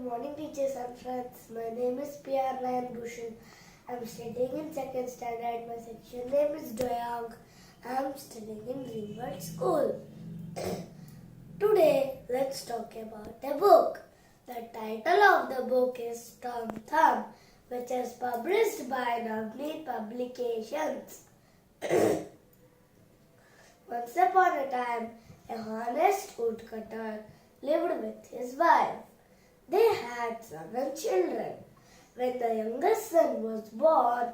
morning, teachers and friends. My name is P.R. Nayan Bhushan. I am studying in second standard. My section name is Doyang. I am studying in Greenwood School. Today, let's talk about a book. The title of the book is Tom Thumb, which is published by Navneet Publications. Once upon a time, a honest woodcutter lived with his wife. They had 7 children. When the youngest son was born,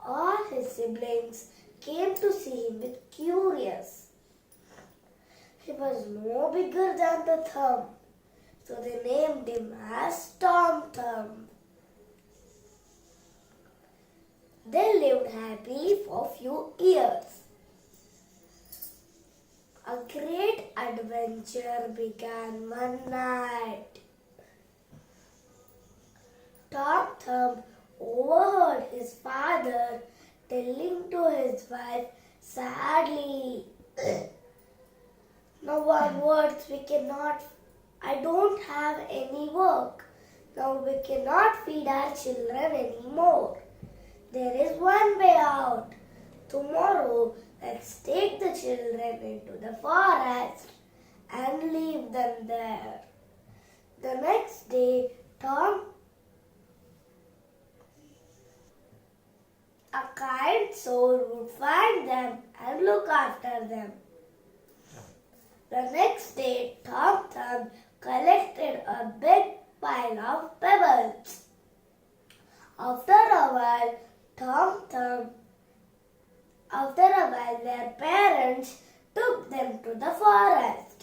all his siblings came to see him with curious. He was no bigger than the thumb, so they named him as Tom Thumb. They lived happily for a few years. A great adventure began one night. Tom Thumb overheard his father telling to his wife sadly, "Now onwards I don't have any work. Now we cannot feed our children anymore. There is one way out. Tomorrow, let's take the children into the forest and leave them there." The next day, a kind soul would find them and look after them. The next day, Tom Thumb collected a big pile of pebbles. After a while, their parents took them to the forest.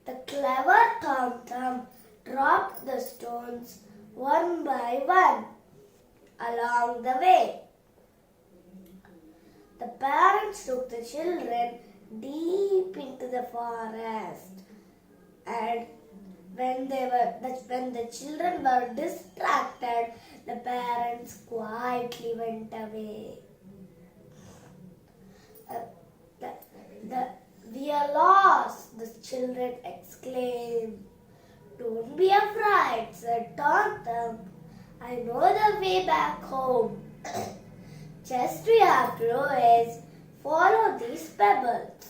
The clever Tom Thumb dropped the stones one by one along the way. The parents took the children deep into the forest, and when the children were distracted, the parents quietly went away. "We are lost," the children exclaimed. "Don't be afraid," said Tom Thumb. "I know the way back home. Just we have to do is follow these pebbles."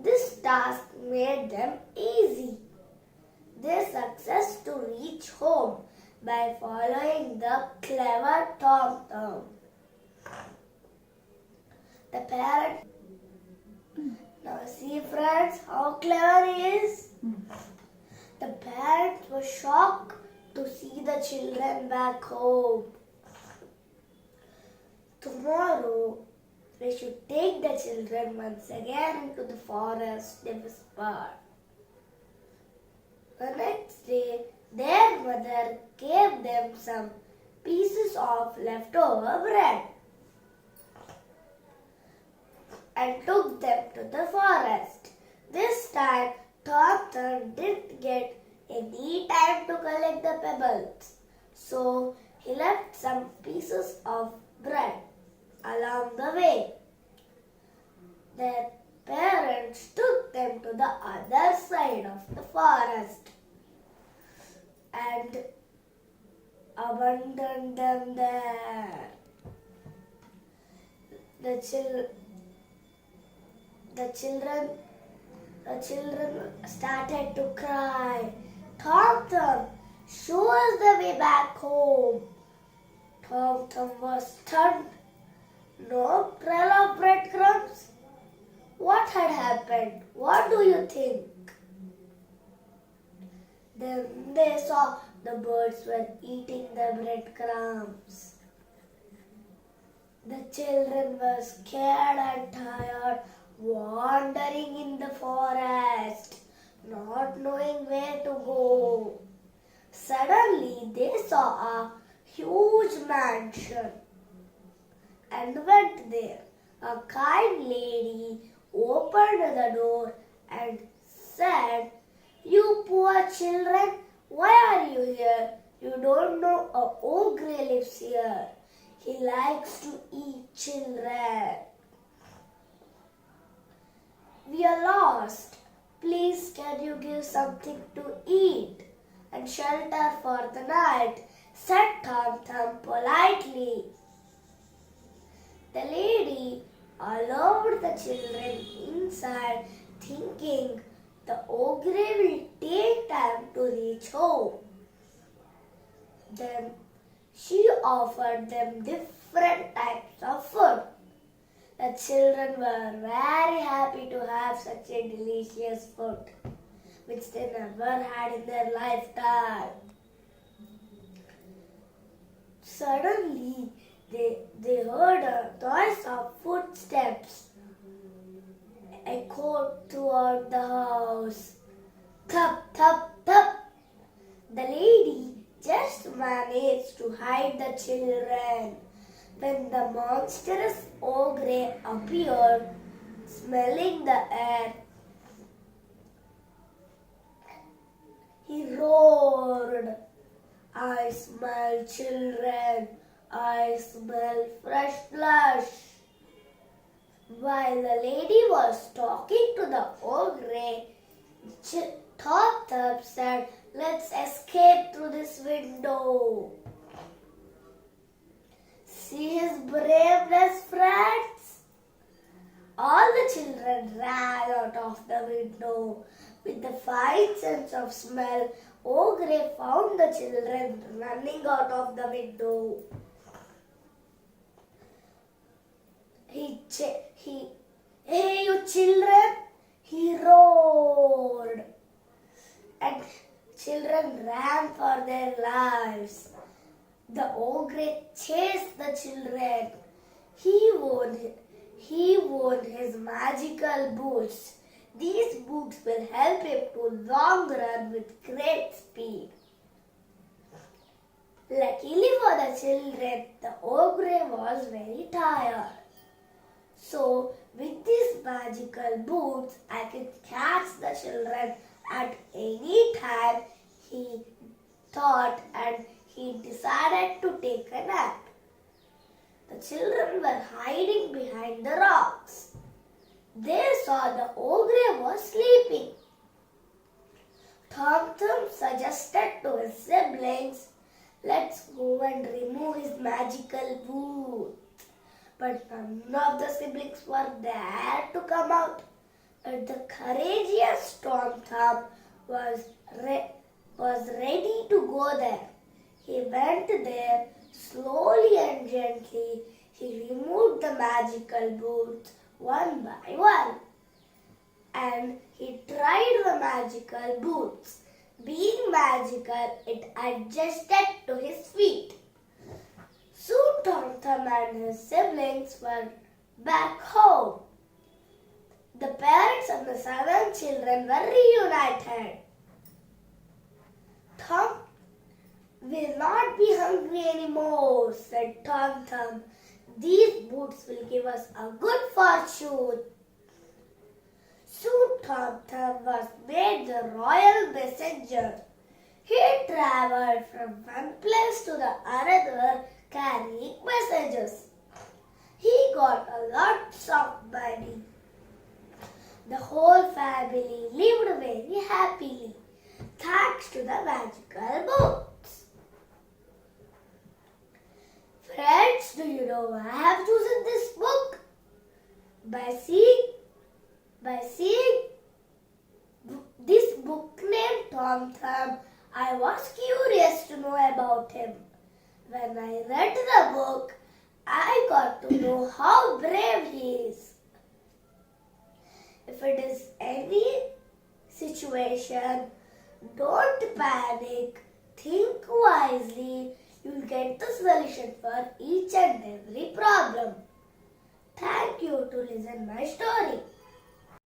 This task made them easy. They succeeded to reach home by following the clever Tom Thumb. The parent. Now see, friends, how clever he is. The parents were shocked to see the children back home. "Tomorrow, we should take the children once again into the forest," they whispered. The next day, their mother gave them some pieces of leftover bread and took them to the forest. This time, Tom Thumb didn't get any time to collect the pebbles, so he left some pieces of bread along the way. Their parents took them to the other side of the forest and abandoned them there. The children started to cry. "Tom Thumb, show us the way back home." Tom Thumb was stunned. No trail of breadcrumbs? What had happened? What do you think? Then they saw the birds were eating the breadcrumbs. The children were scared and tired, wandering in the forest, not knowing where to go. Suddenly, they saw a huge mansion and went there. A kind lady opened the door and said, "You poor children, why are you here? You don't know a ogre lives here. He likes to eat children. We are lost. Please, can you give something to eat and shelter for the night, said Tom Thumb politely. The lady allowed the children inside, thinking the ogre will take time to reach home. Then she offered them different types of food. The children were very happy to have such a delicious food, which they never had in their lifetime. Suddenly, they heard a noise of footsteps echoed throughout the house. Thup, thup, thup. The lady just managed to hide the children when the monstrous ogre appeared, smelling the air. He roared, "I smell children, I smell fresh flesh." While the lady was talking to the ogre, Top said, "Let's escape through this window." See his braveness, friends? All the children ran out of the window. With the fine sense of smell, Ogre found the children running out of the window. Hey, you children, he roared. And children ran for their lives. The ogre chased the children. He wore his magical boots. These boots will help him to long run with great speed. Luckily for the children, the ogre was very tired. So, with these magical boots, I can catch the children at any time, he thought, and he decided to take a nap. The children were hiding behind the rocks. They saw the ogre was sleeping. Tom suggested to his siblings, "Let's go and remove his magical boot." But none of the siblings were there to come out. But the courageous Tom was ready to go there. He went there slowly and gently. He removed the magical boots one by one. And he tried the magical boots. Being magical, it adjusted to his feet. Soon Tom and his siblings were back home. The parents of the 7 children were reunited. "Tom will not be hungry anymore," said Tom. "These boots will give us a good fortune." Soon Tom was made the royal messenger. He travelled from one place to the other carrying messages. He got a lot of money. The whole family lived very happily, thanks to the magical boots. Friends, do you know why I have chosen this book? By seeing this book named Tom Thumb, I was curious to know about him. When I read the book, I got to know how brave he is. If it is any situation, don't panic. Think wisely. You'll get the solution for each and every problem. Thank you to listen my story.